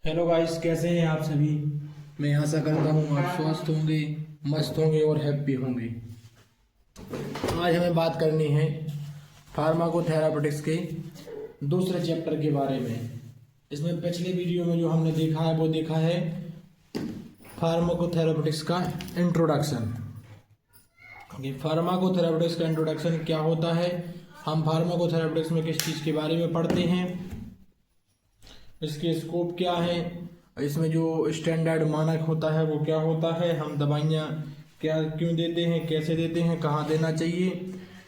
Hello guys, कैसे हैं आप सभी। मैं आशा करता हूँ आप स्वस्थ होंगे, मस्त होंगे और हैप्पी होंगे। आज हमें बात करनी है फार्माकोथेरापेटिक्स के दूसरे चैप्टर के बारे में। इसमें पिछले वीडियो में जो हमने देखा है वो देखा है फार्माकोथेरापेटिक्स का इंट्रोडक्शन। फार्माकोथेरापेटिक्स का इंट्रोडक्शन क्या होता है, हम फार्माकोथेरापेटिक्स में किस चीज़ के बारे में पढ़ते हैं, इसके स्कोप क्या है, इसमें जो स्टैंडर्ड मानक होता है वो क्या होता है, हम दवाइयाँ क्या क्यों देते हैं, कैसे देते हैं, कहाँ देना चाहिए,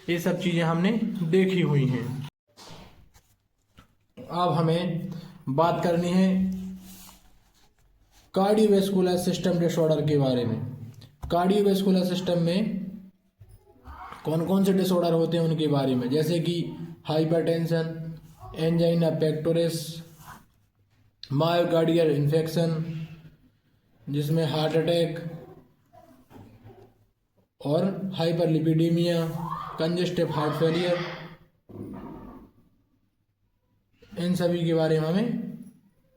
ये सब चीज़ें हमने देखी हुई हैं। अब हमें बात करनी है कार्डियोवैस्कुलर सिस्टम डिसऑर्डर के बारे में। कार्डियोवैस्कुलर सिस्टम में कौन कौन से डिसऑर्डर होते हैं उनके बारे में, जैसे कि hypertension, angina pectoris, myocardial infection जिसमें हार्ट अटैक और हाइपरलिपिडेमिया, कंजेस्टिव हार्ट फेलियर, इन सभी के बारे में हमें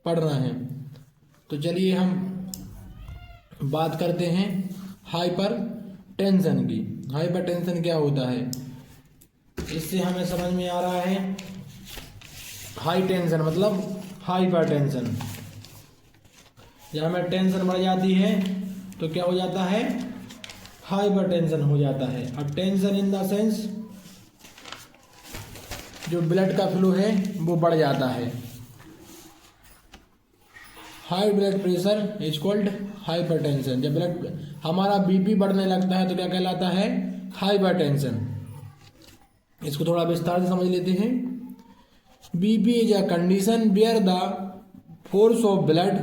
पढ़ना है। तो चलिए हम बात करते हैं हाइपर टेंशन की। हाइपर टेंशन क्या होता है, इससे हमें समझ में आ रहा है हाई टेंशन मतलब हाइपर टेंशन। जब हमें टेंशन बढ़ जाती है तो क्या हो जाता है, हाइपर टेंशन हो जाता है। अब टेंशन इन द सेंस जो ब्लड का फ्लो है वो बढ़ जाता है। High blood pressure is called hyper tension. जब ब्लड हमारा बीपी बढ़ने लगता है तो क्या कहलाता है, हाइपर टेंशन। इसको थोड़ा विस्तार से समझ लेते हैं। BP is a condition where the force of blood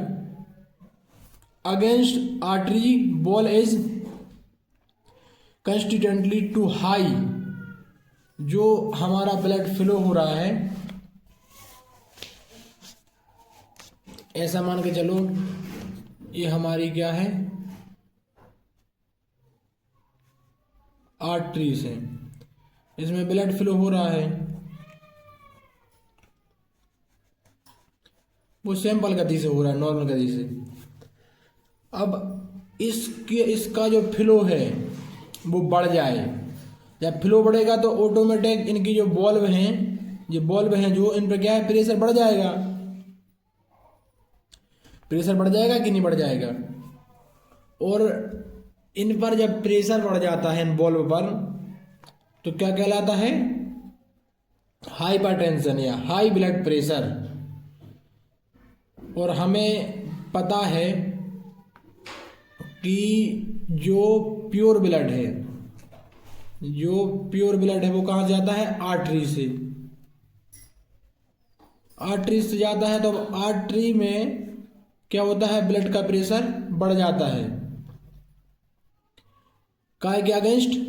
against artery wall is consistently too high। जो हमारा ब्लड फ्लो हो रहा है, ऐसा मान के चलो ये हमारी क्या है, आर्टरीज है, इसमें ब्लड फ्लो हो रहा है, वो सिंपल गति से हो रहा है, नॉर्मल गति से। अब इसका जो फ्लो है वो बढ़ जाए, जब फ्लो बढ़ेगा तो ऑटोमेटिक इनकी जो बॉल्व हैं, ये बॉल्व हैं जो, इन पर क्या है, प्रेशर बढ़ जाएगा। प्रेशर बढ़ जाएगा कि नहीं बढ़ जाएगा। और इन पर जब प्रेशर बढ़ जाता है इन बॉल्व पर तो क्या कहलाता है, हाइपरटेंशन या हाई ब्लड प्रेशर। और हमें पता है कि जो प्योर ब्लड है, जो प्योर ब्लड है वो कहाँ से जाता है, आर्टरी से। आर्टरी से जाता है तो आर्टरी में क्या होता है, ब्लड का प्रेशर बढ़ जाता है। काय के अगेंस्ट,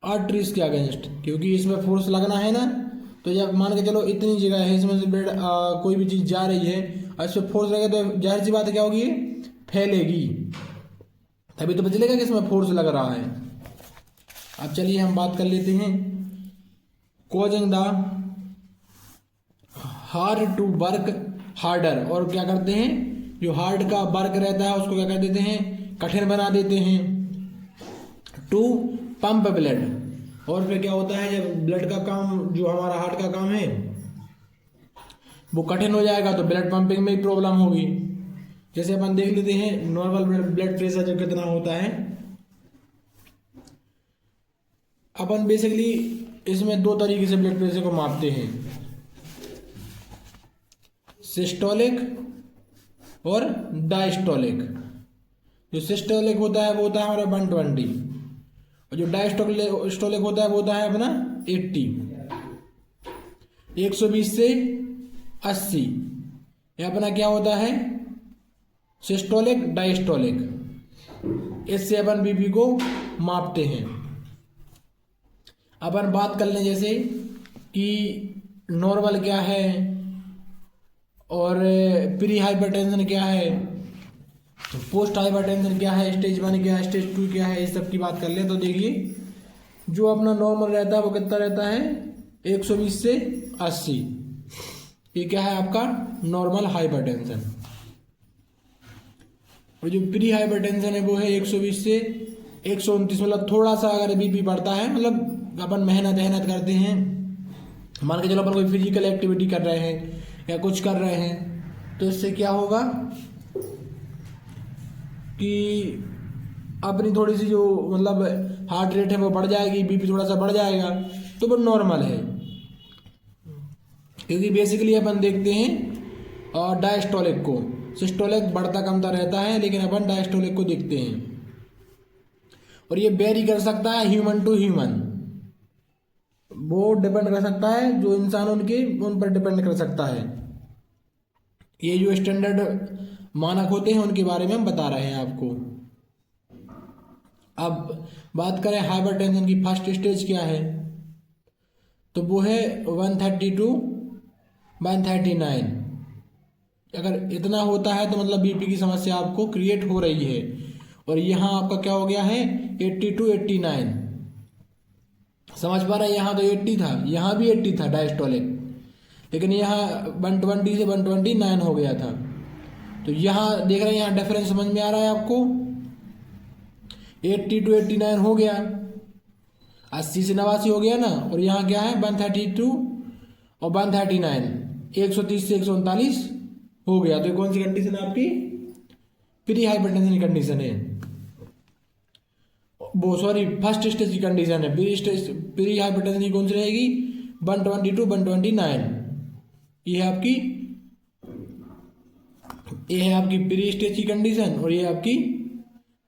आर्टरीज के अगेंस्ट, क्योंकि इसमें फोर्स लगना है ना। तो जब मान के चलो इतनी जगह है, इसमें से ब्लड कोई भी चीज़ जा रही है और इस पर फोर्स लगेगा तो जाहिर सी बात है क्या होगी, फैलेगी, तभी तो पता चलेगा कि इसमें फोर्स लग रहा है। अब चलिए हम बात कर लेते हैं causing the heart to work harder. और क्या करते हैं, जो हार्ट का वर्क रहता है उसको क्या कर देते हैं, कठिन बना देते हैं। टू पंप ब्लड, और फिर क्या होता है, जब ब्लड का काम, जो हमारा हार्ट का काम है वो कठिन हो जाएगा तो ब्लड पंपिंग में ही प्रॉब्लम होगी। जैसे अपन देख लेते हैं नॉर्मल ब्लड प्रेशर जो कितना होता है। अपन बेसिकली इसमें दो तरीके से ब्लड प्रेशर को मापते हैं, सिस्टोलिक और डायस्टोलिक। जो सिस्टोलिक होता है वो होता है हमारा 120, और जो डायस्टोलिक होता है वो होता है अपना 80। 120 से 80 ये अपना क्या होता है, सिस्टोलिक डायस्टोलिक। इससे अपन बीपी को मापते हैं। अपन बात कर लें जैसे कि नॉर्मल क्या है और प्री हाइपरटेंशन क्या है, पोस्ट हाइपरटेंशन क्या है, स्टेज 1 क्या है, स्टेज 2 क्या है, इस सब की बात कर ले तो देखिए जो अपना नॉर्मल रहता है वो कितना रहता है, 120 से 80। ये क्या है आपका नॉर्मल हाइपरटेंशन। और जो प्री हाइपरटेंशन है वो है 120 से 129, मतलब थोड़ा सा अगर बीपी बढ़ता है, मतलब अपन मेहनत करते हैं, मान के चलो अपन कोई फिजिकल एक्टिविटी कर रहे हैं या कुछ कर रहे हैं, तो इससे क्या होगा कि अपनी थोड़ी सी जो मतलब हार्ट रेट है वो बढ़ जाएगी, बीपी थोड़ा सा बढ़ जाएगा, तो वो नॉर्मल है। क्योंकि बेसिकली अपन देखते हैं और डायस्टोलिक को, सिस्टोलिक बढ़ता कमता रहता है, लेकिन अपन डायस्टोलिक को देखते हैं। और ये वेरी कर सकता है ह्यूमन टू ह्यूमन, वो डिपेंड कर सकता है, जो इंसान उन पर डिपेंड कर सकता है। ये जो स्टैंडर्ड मानक होते हैं उनके बारे में हम बता रहे हैं आपको। अब बात करें हाइपरटेंशन की फर्स्ट स्टेज क्या है, तो वो है 130 to 139। अगर इतना होता है तो मतलब बीपी की समस्या आपको क्रिएट हो रही है। और यहाँ आपका क्या हो गया है 80 to 89, समझ पा रहे हैं। यहाँ तो 80 था, यहाँ भी 80 था डायस्टोलिक, लेकिन यहाँ 120 से 129 हो गया था। तो यहाँ देख रहे हैं, यहाँ डिफरेंस समझ में आ रहा है आपको। 80 to 89 हो गया, 80 से 89 हो गया ना। और यहाँ क्या है 132 और 139, 130 से 139 हो गया। तो ये कौन सी कंडीशन है आपकी, प्री हाइपरटेंशन की कंडीशन है वो, सॉरी फर्स्ट स्टेज की कंडीशन है। प्री हाइपरटेंशन की कौन सी रहेगी 122 129। ये है आपकी प्री स्टेज की कंडीशन और ये आपकी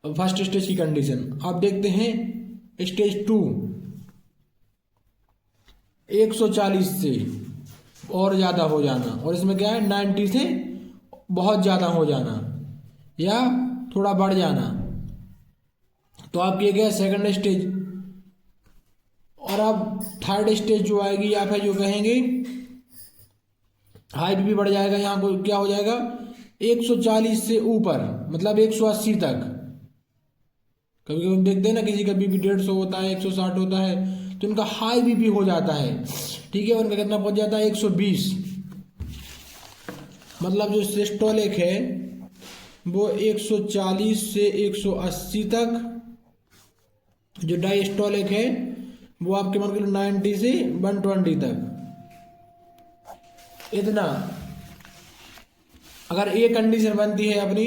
फर्स्ट स्टेज की कंडीशन। आप देखते हैं स्टेज 2 140 से और ज़्यादा हो जाना, और इसमें क्या है 90 से बहुत ज़्यादा हो जाना या थोड़ा बढ़ जाना। तो आपकी ये क्या है सेकंड स्टेज। और अब थर्ड स्टेज जो आएगी, या फिर जो कहेंगे हाई बीपी बढ़ जाएगा, यहाँ को क्या हो जाएगा 140 से ऊपर, मतलब 180 तक। कभी कभी देखते हैं ना किसी का बीपी 150 होता है, 160 होता है, तो उनका हाई बीपी हो जाता है, ठीक है। उनका कितना पहुंच जाता है 120, मतलब जो सिस्टोलिक है वो 140 से 180 तक, जो डायस्टोलिक है वो आपके मान के 90 से 120 तक। इतना अगर एक कंडीशन बनती है अपनी,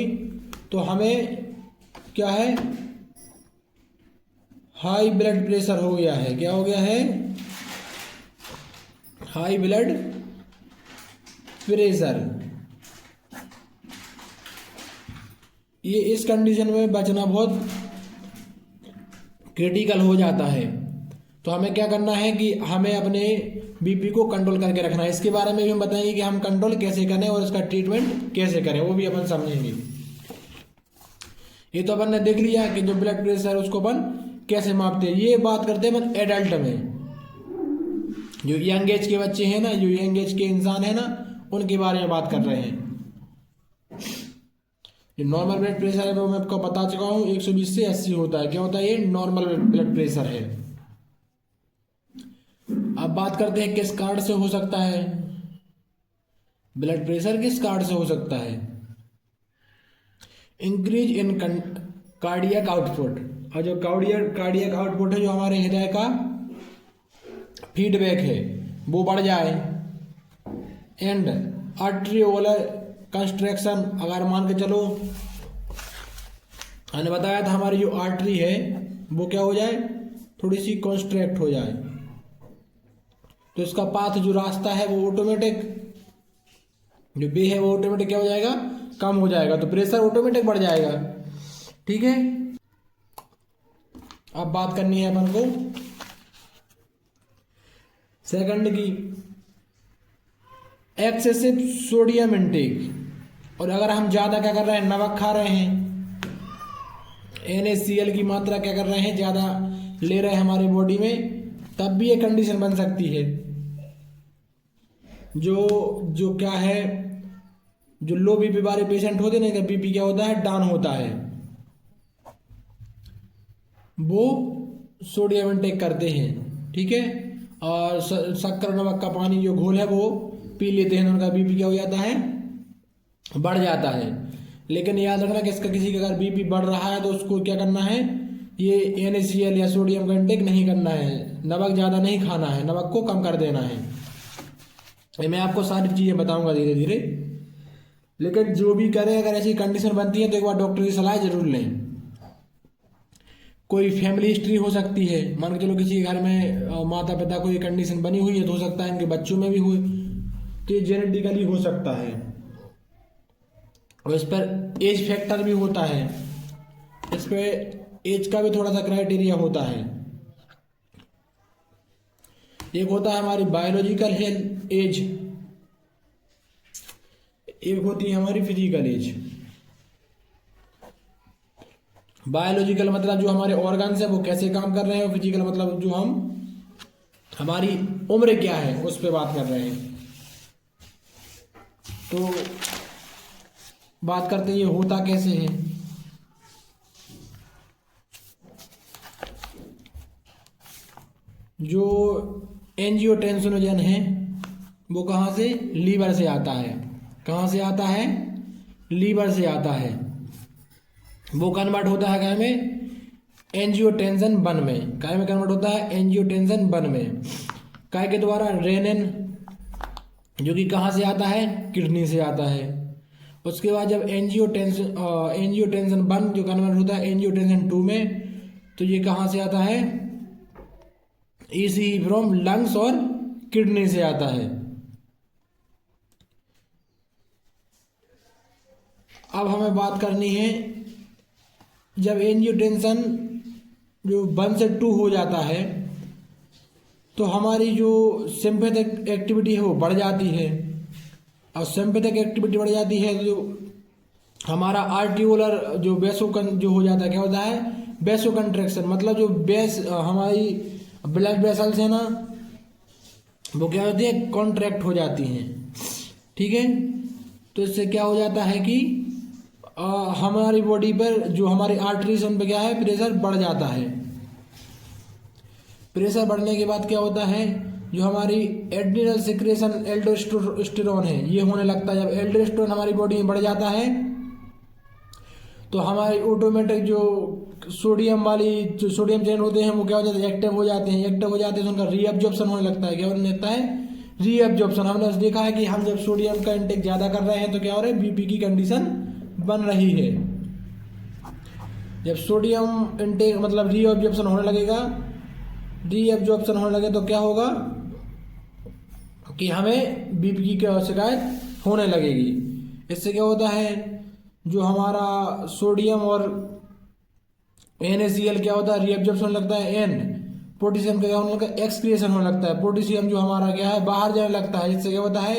तो हमें क्या है हाई ब्लड प्रेशर हो गया है। क्या हो गया है हाई ब्लड प्रेशर। ये इस कंडीशन में बचना बहुत क्रिटिकल हो जाता है। तो हमें क्या करना है कि हमें अपने बीपी को कंट्रोल करके रखना है। इसके बारे में भी हम बताएंगे कि हम कंट्रोल कैसे करें और इसका ट्रीटमेंट कैसे करें, वो भी अपन समझेंगे। ये तो अपन ने देख लिया कि जो ब्लड प्रेशर है उसको अपन कैसे मापते हैं। ये बात करते हैं अपन एडल्ट में, जो यंग एज के बच्चे हैं ना, जो यंग एज के इंसान है ना, उनके बारे में बात कर रहे हैं। जो नॉर्मल ब्लड प्रेशर है वो मैं आपको बता चुका हूँ 120 से 80 होता है। क्या होता है ये नॉर्मल ब्लड प्रेशर है। अब बात करते हैं किस कार्ड से हो सकता है ब्लड प्रेशर, किस कार्ड से हो सकता है। इंक्रीज इन कार्डियक आउटपुट, और जो कार्डियक आउटपुट है, जो हमारे हृदय का फीडबैक है, वो बढ़ जाए। एंड आर्ट्रियोलर कंस्ट्रक्शन, अगर मान के चलो मैंने बताया था हमारी जो आर्टरी है वो क्या हो जाए थोड़ी सी कॉन्स्ट्रैक्ट हो जाए, तो इसका पाथ जो रास्ता है वो ऑटोमेटिक, जो बे है वो ऑटोमेटिक क्या हो जाएगा कम हो जाएगा, तो प्रेशर ऑटोमेटिक बढ़ जाएगा। ठीक है, अब बात करनी है अपन को सेकंड की, एक्सेसिव सोडियम इनटेक। और अगर हम ज़्यादा क्या कर रहे हैं, नमक खा रहे हैं, NaCl की मात्रा क्या कर रहे हैं ज़्यादा ले रहे हैं हमारी बॉडी में, तब भी ये कंडीशन बन सकती है। जो क्या है, जो लो बीपी वाले पेशेंट होते हैं ना, बीपी क्या होता है डाउन होता है, वो सोडियम इनटेक करते हैं। ठीक है, और शक्कर नमक का पानी जो घोल है वो पी लेते हैं, तो उनका बीपी क्या हो जाता है बढ़ जाता है। लेकिन याद रखना कि इसका किसी का अगर बीपी बढ़ रहा है तो उसको क्या करना है, ये NaCl या सोडियम का इंटेक नहीं करना है, नमक ज़्यादा नहीं खाना है, नमक को कम कर देना है। ये मैं आपको सारी चीज़ें बताऊंगा धीरे धीरे। लेकिन जो भी करें, अगर ऐसी कंडीशन बनती है तो एक बार डॉक्टर की सलाह जरूर लें। कोई फैमिली हिस्ट्री हो सकती है, मान के चलो किसी घर में माता पिता को ये कंडीशन बनी हुई है तो हो सकता है इनके बच्चों में भी हुए, तो ये जेनेटिकली हो सकता है। और इस पर एज फैक्टर भी होता है, इस पर एज का भी थोड़ा सा क्राइटेरिया होता है। एक होता है हमारी बायोलॉजिकल हेल्थ एज, एक होती है हमारी फिजिकल एज। बायोलॉजिकल मतलब जो हमारे ऑर्गन्स है वो कैसे काम कर रहे हैं, और फिजिकल मतलब जो हमारी उम्र क्या है उस पर बात कर रहे हैं। तो बात करते हैं ये होता कैसे है। जो एंजियोटेंसिनोजन है वो कहाँ से, लीवर से आता है। कहाँ से आता है, लीवर से आता है। वो कन्वर्ट होता है क्या में, एंजियोटेंसिन 1 में। काय में कन्वर्ट होता है, एंजियोटेंसिन 1 में। काय के द्वारा, रेनिन, जो कि कहाँ से आता है, किडनी से आता है। उसके बाद जब एंजियोटेंसिन 1 जो कन्वर्ट होता है एंजियोटेंसिन 2 में, तो ये कहाँ से आता है, इसी फ्रॉम लंग्स और किडनी से आता है। अब हमें बात करनी है, जब एंजियोटेंसिन जो 1 से 2 हो जाता है तो हमारी जो सिंपैथिक एक्टिविटी है वो बढ़ जाती है। और सिंपैथिक एक्टिविटी बढ़ जाती है तो हमारा आर्टिकुलर जो जो हो जाता है, क्या होता है, वेसो कंट्रैक्शन। मतलब जो हमारी ब्लड वेसल्स है ना, वो क्या होती है, कॉन्ट्रैक्ट हो जाती हैं। ठीक है, तो इससे क्या हो जाता है कि हमारी बॉडी पर जो हमारी आर्टरीज उन पर क्या है, प्रेशर बढ़ जाता है। प्रेशर बढ़ने के बाद क्या होता है, जो हमारी एड्रिनल सिक्रेशन एल्डोस्टेरोन है ये होने लगता है। जब एल्डोस्टेरोन हमारी बॉडी में बढ़ जाता है तो हमारी ऑटोमेटिक जो सोडियम चैनल होते हैं वो क्या हो जाते हैं, एक्टिव हो जाते हैं। तो उनका रीअब्जॉर्प्शन होने लगता है। क्या होने लगता है, रीअब्जॉर्प्शन। हमने देखा है कि हम जब सोडियम का इंटेक ज़्यादा कर रहे हैं तो क्या हो रहा है, बीपी की कंडीशन बन रही है। जब सोडियम इंटेक मतलब रीअब्जॉर्प्शन होने लगेगा, रीअब्जॉर्प्शन होने लगे तो क्या होगा कि हमें बीपी की शिकायत होने लगेगी। इससे क्या होता है, जो हमारा सोडियम और NaCl क्या होता है, रीअब्जॉर्प्शन होने लगता है। पोटेशियम का क्या होने लगता है, एक्सक्रिएशन होने लगता है। पोटेशियम जो हमारा क्या है, बाहर जाने लगता है। जिससे क्या होता है,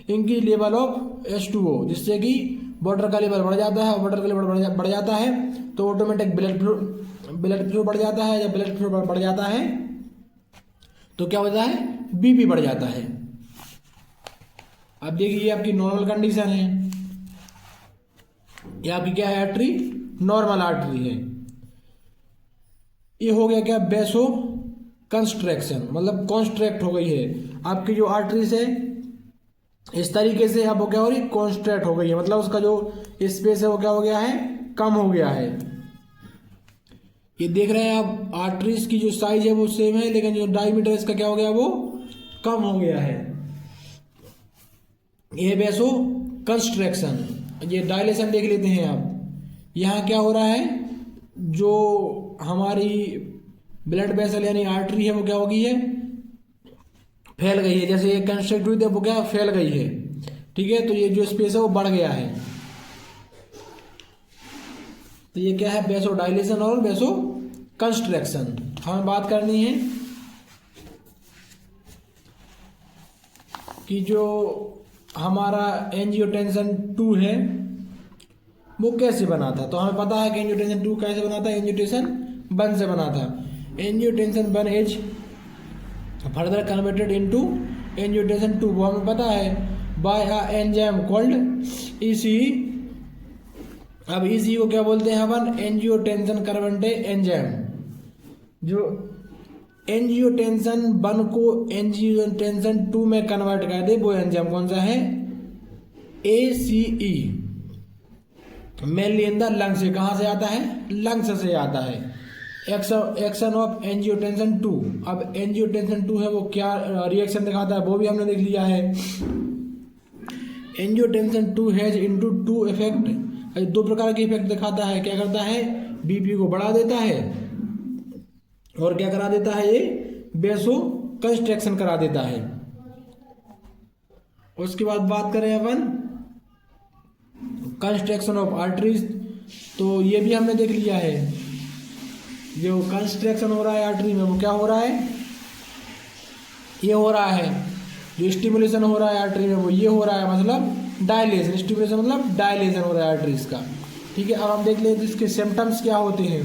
इनकी लेवल ऑफ H2O, जिससे कि वाटर का लेवल बढ़ जाता है। और वाटर का लेवल बढ़ जाता है तो ऑटोमेटिक ब्लड फ्लो बढ़ जाता है। जब ब्लड फ्लो बढ़ जाता है तो क्या होता है, बीपी बढ़ जाता है। अब देखिए ये आपकी नॉर्मल कंडीशन है, ये आपकी क्या है, आर्टरी, नॉर्मल आर्टरी है। ये हो गया क्या, वेसो कंस्ट्रक्शन, मतलब कॉन्स्ट्रैक्ट हो गई है आपकी जो आर्टरीज है। इस तरीके से अब वो क्या हो रही, कॉन्स्ट्रैक्ट हो गई है। मतलब उसका जो स्पेस है वो क्या हो गया है, कम हो गया है। ये देख रहे हैं आप, आर्टरीज की जो साइज है वो सेम है, लेकिन जो डायमीटर इसका क्या हो गया, वो कम हो गया है। ये वेसो कंस्ट्रक्शन। ये डायलेशन देख लेते हैं आप। यहाँ क्या हो रहा है, जो हमारी ब्लड वेसल यानी आर्टरी है वो क्या हो गई है, फैल गई है। जैसे ये कंस्ट्रक्ट हुई थी वो क्या फैल गई है। ठीक है, तो ये जो स्पेस है वो बढ़ गया है। तो ये क्या है, वेसो डायलेशन और वेसो कंस्ट्रक्शन। हमें बात करनी है कि जो हमारा एंजियोटेंसिन 2 है वो कैसे बना था। तो हमें पता है कि एंजियोटेंसिन 2 कैसे बना था, एंजियोटेंसिन 1 से बना था। Angiotensin 1 is further converted into angiotensin 2, वो हमें पता है, by a enzyme called ECE। अब ECE को क्या बोलते हैं अपन, एंजियोटेंसिन कन्वर्टेड एंजाइम। जो एंजियोटेंसिन 1 को एंजियोटेंसिन 2 में कन्वर्ट कर दे वो एंजाइम कौन सा है, ACE। Mainly in the lung से, कहाँ से आता है, लंग्स से आता है। एक्शन ऑफ एंजियोटेंसिन 2, अब एंजियोटेंसिन 2 है वो क्या रिएक्शन दिखाता है वो भी हमने देख लिया है। Angiotensin 2 has into two effect, दो प्रकार के इफेक्ट दिखाता है। क्या करता है, बीपी को बढ़ा देता है और क्या करा देता है, ये बेसो कंस्ट्रक्शन करा देता है। उसके बाद बात करें अपन कंस्ट्रक्शन ऑफ आर्टरीज, तो ये भी हमने देख लिया है। जो कंस्ट्रक्शन हो रहा है आर्टरी में वो क्या हो रहा है, ये हो रहा है। जो स्टिमुलेशन हो रहा है आर्टरी में वो ये हो रहा है, मतलब डायलेशन। स्टिमुलेशन मतलब डायलेशन हो रहा है आर्टरीज का। ठीक है, अब हम देख लेते हैं इसके सिम्टम्स क्या होते हैं।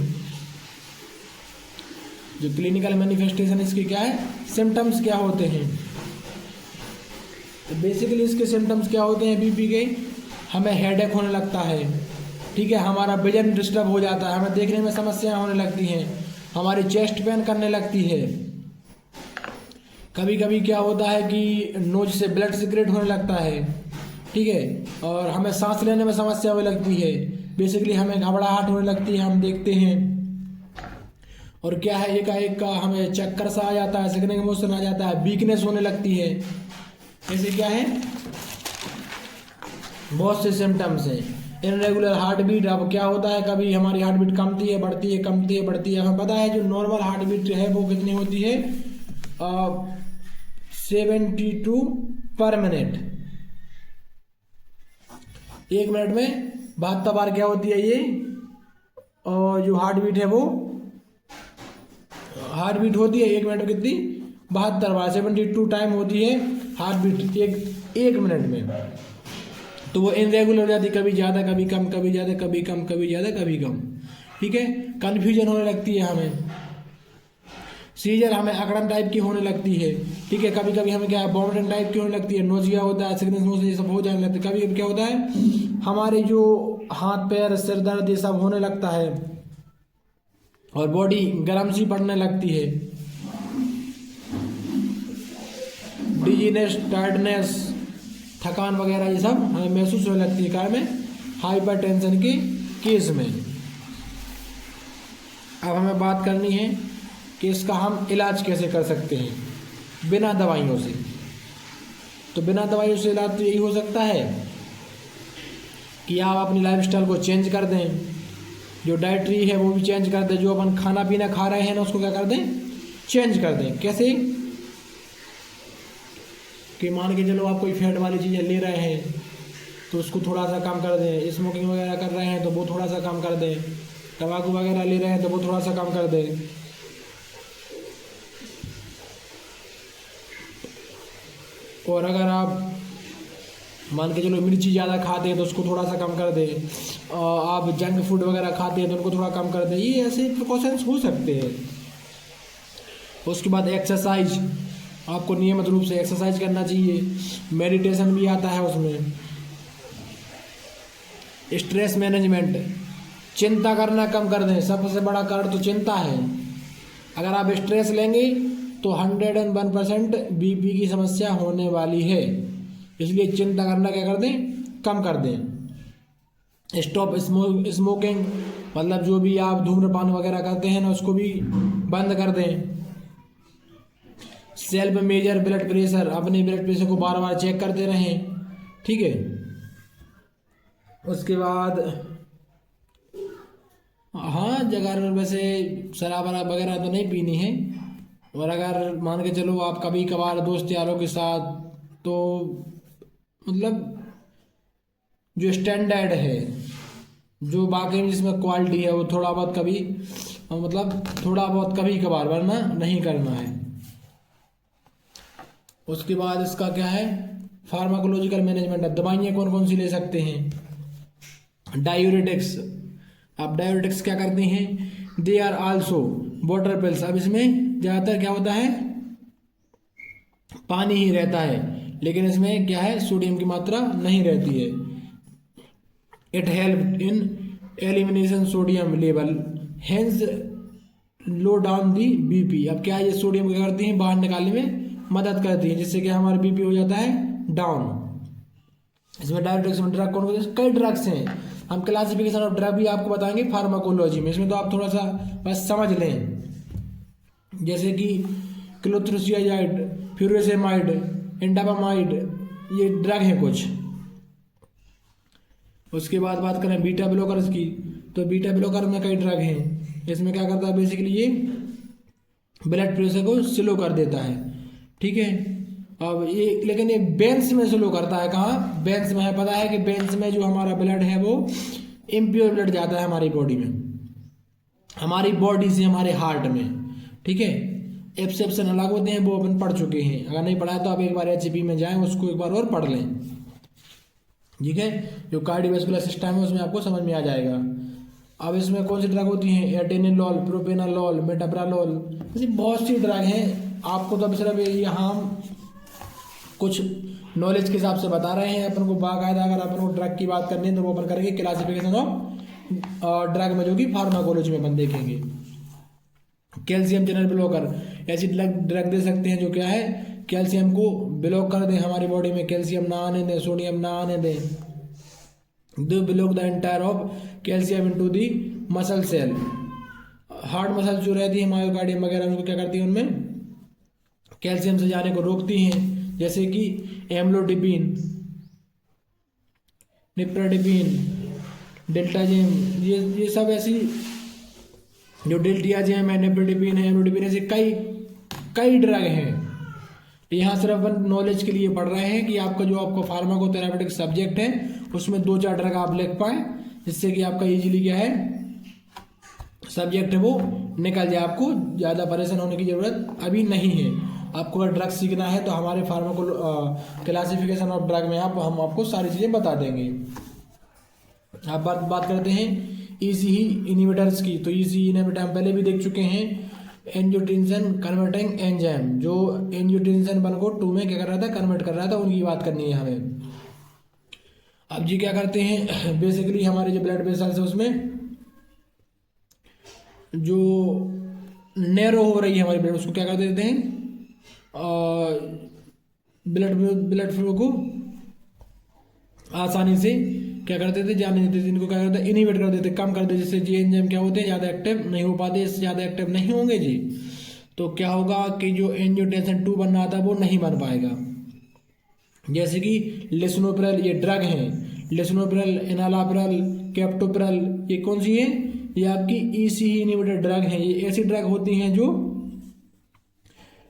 जो क्लिनिकल मैनिफेस्टेशन इसके क्या है, सिम्टम्स क्या होते हैं। तो बेसिकली इसके सिम्टम्स क्या होते हैं बीपी के, हमें हेडेक होने लगता है। ठीक है, हमारा विजन डिस्टर्ब हो जाता है, हमें देखने में समस्याएं होने लगती हैं, हमारी चेस्ट पेन करने लगती है। कभी कभी क्या होता है कि नोज से ब्लड सिक्रेट होने लगता है। ठीक है, और हमें सांस लेने में समस्या होने लगती है। बेसिकली हमें घबराहट होने लगती है, हम देखते हैं। और क्या है, एकाएक का हमें चक्कर सा आ जाता है, सेकंड इमोशन आ जाता है, वीकनेस होने लगती है। ऐसे क्या है, बहुत से सिम्टम्स हैं। इनरेगुलर हार्ट बीट, अब क्या होता है, कभी हमारी हार्ट बीट कमती है, बढ़ती है, कमती है, बढ़ती है। हमें पता है जो नॉर्मल हार्ट बीट है वो कितनी होती है, 72 पर मिनट। एक मिनट में 72 बार क्या होती है ये, और जो हार्ट बीट है वो हार्ट बीट होती है एक मिनट में कितनी, 72 बार, 72 टाइम होती है हार्ट बीट एक मिनट में। तो वो इनरेगुलर हो जाती है, कभी ज़्यादा कभी कम, कभी ज़्यादा कभी कम, कभी ज़्यादा कभी कम। ठीक है, कन्फ्यूजन होने लगती है हमें, सीजर हमें अकड़न टाइप की होने लगती है। ठीक है, कभी कभी हमें क्या है, वॉमिटिंग टाइप की होने लगती है, नोजिया होता है, सिकनेस नोज, ये सब हो जाने लगता है। कभी कभी क्या होता है, हमारे जो हाथ पैर सिर दर्द ये सब होने लगता है, और बॉडी गर्म सी पड़ने लगती है। डिजीनेस, टायर्डनेस, थकान वगैरह ये सब हमें महसूस होने लगती है। कार में हाइपरटेंशन के केस में। अब हमें बात करनी है कि इसका हम इलाज कैसे कर सकते हैं बिना दवाइयों से। तो बिना दवाइयों से इलाज तो यही हो सकता है कि आप अपनी लाइफस्टाइल को चेंज कर दें, जो डाइटरी है वो भी चेंज कर दें, जो अपन खाना पीना खा रहे हैं ना उसको क्या कर दें, चेंज कर दें। कैसे कि मान के चलो आप कोई फैट वाली चीज़ें ले रहे हैं तो उसको थोड़ा सा कम कर दें, स्मोकिंग वगैरह कर रहे हैं तो वो थोड़ा सा कम कर दें, तंबाकू वगैरह ले रहे हैं तो वो थोड़ा सा कम कर दें। और अगर आप मान के चलो मिर्ची ज़्यादा खाते हैं तो उसको थोड़ा सा कम कर दें, आप जंक फूड वगैरह खाते हैं तो उनको थोड़ा कम कर दें। ये ऐसे प्रिकॉशंस हो सकते हैं। उसके बाद एक्सरसाइज, आपको नियमित रूप से एक्सरसाइज करना चाहिए। मेडिटेशन भी आता है उसमें। स्ट्रेस मैनेजमेंट, चिंता करना कम कर दें। सबसे बड़ा कारण तो चिंता है। अगर आप स्ट्रेस लेंगे तो 101% बीपी की समस्या होने वाली है। इसलिए चिंता करना क्या कर दें, कम कर दें। स्टॉप स्मोकिंग, मतलब जो भी आप धूम्रपान वगैरह करते हैं ना उसको भी बंद कर दें। सेल्फ मेजर ब्लड प्रेशर, अपने ब्लड प्रेशर को बार बार चेक करते रहें। ठीक है, उसके बाद हाँ जगह वैसे शराब वगैरह तो नहीं पीनी है। और अगर मान के चलो आप कभी कभार दोस्त यारों के साथ, तो मतलब जो स्टैंडर्ड है, जो बाकी में जिसमें क्वालिटी है, वो थोड़ा बहुत कभी, मतलब थोड़ा बहुत कभी कभार, वरना नहीं करना है। उसके बाद इसका क्या है, फार्माकोलॉजिकल मैनेजमेंट। अब दवाइयाँ कौन कौन सी ले सकते हैं। डायूरेटिक्स, अब डायूरेटिक्स क्या करते हैं, they are also water pills. अब इसमें ज़्यादातर क्या होता है, पानी ही रहता है, लेकिन इसमें क्या है, सोडियम की मात्रा नहीं रहती है। It help in elimination sodium level, hence low down the BP. अब क्या है, ये सोडियम क्या करती हैं, बाहर निकालने में मदद करती है, जिससे कि हमारा बीपी हो जाता है डाउन। इसमें डायरेक्ट ड्रग कौन कौन से, कई ड्रग्स हैं। हम क्लासिफिकेशन ऑफ ड्रग भी आपको बताएंगे फार्माकोलॉजी में, इसमें तो आप थोड़ा सा बस समझ लें। जैसे कि क्लोथ्रियाजाइड, फ्यूरासेमाइड, एंडामाइड, ये ड्रग हैं कुछ। उसके बाद बात करें बीटा ब्लॉकर्स की, तो बीटा ब्लॉकर में कई ड्रग हैं। इसमें क्या करता है बेसिकली, ये ब्लड प्रेशर को स्लो कर देता है, ठीक है। अब ये लेकिन ये वेन्स में स्लो करता है, कहाँ, वेन्स में है। पता है कि वेन्स में जो हमारा ब्लड है वो इम्प्योर ब्लड जाता है हमारी बॉडी में, हमारी बॉडी से हमारे हार्ट में, ठीक है। एक्सेप्शन अलग होते हैं, वो अपन पढ़ चुके हैं। अगर नहीं पढ़ा है तो आप एक बार एचपी में जाएं, उसको एक बार और पढ़ लें, ठीक है। जो कार्डियोवैस्कुलर सिस्टम है उसमें आपको समझ में आ जाएगा। अब इसमें कौन सी ड्रग होती हैं, एटेनिलॉल, प्रोपेनालॉल, मेटाप्रालोल, ऐसी बहुत सी ड्रग हैं। आपको तो सिर्फ यहाँ कुछ नॉलेज के हिसाब से बता रहे हैं। अपन को बाकायदा अगर अपन को ड्रग की बात करनी है तो वो अपन करेंगे क्लासिफिकेशन ऑफ ड्रग में, जो कि फार्माकोलॉजी में अपन देखेंगे। कैल्शियम चैनल ब्लॉकर, ऐसी ड्रग दे सकते हैं जो क्या है, कैल्शियम को ब्लॉक कर दें हमारी बॉडी में, कैल्शियम ना आने दें, सोडियम ना आने दें। दो block the entire of calcium into the muscle cell. Heart muscle जो रहती है मायोकार्डियम वगैरह, उनको क्या करती है, उनमें कैल्शियम से जाने को रोकती हैं। जैसे कि एम्लोडिपिन, निप्राडिपिन, डेल्टाजेम, ये सब ऐसी जो डेल्टियाजेम है, निप्राडिपिन है, एम्लोडिपिन, ऐसे कई ड्रग हैं। यहाँ सिर्फ अपन नॉलेज के लिए पढ़ रहे हैं कि आपका जो आपका फार्माकोथेरापेटिक सब्जेक्ट है उसमें 2-4 ड्रग आप लिख पाए, जिससे कि आपका इजीली क्या है सब्जेक्ट है वो निकल जाए। आपको ज़्यादा परेशान होने की ज़रूरत अभी नहीं है। आपको अगर ड्रग सीखना है तो हमारे क्लासिफिकेशन ऑफ ड्रग में हम आपको सारी चीज़ें बता देंगे। आप बात करते हैं ईसीई इनहिबिटर्स की, तो ईसीई इनहिबिटर हम पहले भी देख चुके हैं। एंजियोटेंसिन कन्वर्टिंग एंजाइम, जो एंजियोटेंसिन 1 को 2 में क्या कर रहा था, कन्वर्ट कर रहा था, उनकी बात करनी है हमें। अब जी क्या करते हैं, बेसिकली हमारे जो ब्लड वेसल्स है उसमें जो नैरो हो रही है हमारी ब्लड, उसको क्या कर देते हैं, ब्लड फ्लो को आसानी से क्या करते थे, जाने देते थे, इनको क्या करते हैं, इनहिबिट कर देते, कम कर देते, जिससे जी एंजाइम क्या होते हैं, ज़्यादा एक्टिव नहीं हो पाते। इससे ज़्यादा एक्टिव नहीं होंगे जी, तो क्या होगा कि जो एंजियोटेंसिन 2 बनना था वो नहीं बन पाएगा। जैसे कि लिसनोप्रिल, ये ड्रग हैं, लिसनोप्रिल, एनालाप्रिल, कैप्टोप्रिल, ये कौन सी है, ये आपकी ईसीई इनहिबिटर ड्रग हैं। ये ऐसी ड्रग होती हैं जो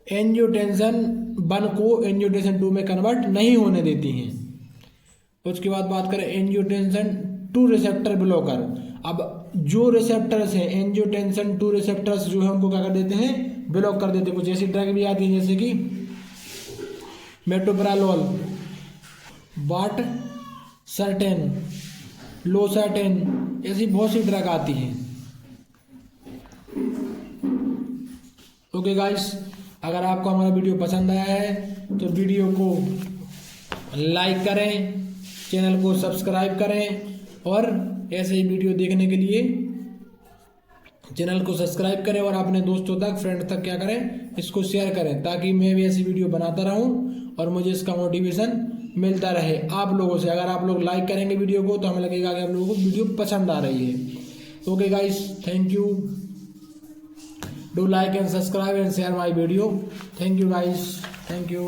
एंजियोटेंसिन 1 को एंजियोटेंसिन 2 में कन्वर्ट नहीं होने देती हैं। उसके बाद बात करें एंजियोटेंसिन 2 रिसेप्टर ब्लॉकर। अब जो रिसेप्टर्स हैं एंजियोटेंसिन 2 रिसेप्टर्स जो है उनको क्या कर देते हैं, ब्लॉक कर देते हैं। कुछ ऐसी ड्रग भी आती है जैसे कि मेटोप्रालोल, बाट सर्टेन, लोसाटेन, ऐसी बहुत सी ड्रग आती हैं। ओके गाइस, अगर आपको हमारा वीडियो पसंद आया है तो वीडियो को लाइक करें, चैनल को सब्सक्राइब करें, और ऐसे ही वीडियो देखने के लिए चैनल को सब्सक्राइब करें और अपने दोस्तों तक, फ्रेंड तक क्या करें, इसको शेयर करें, ताकि मैं भी ऐसी वीडियो बनाता रहूं और मुझे इसका मोटिवेशन मिलता रहे आप लोगों से। अगर आप लोग लाइक करेंगे वीडियो को तो हमें लगेगा कि आप लोगों को वीडियो पसंद आ रही है। Okay guys, thank you, do like and subscribe and share my video. Thank you guys, thank you.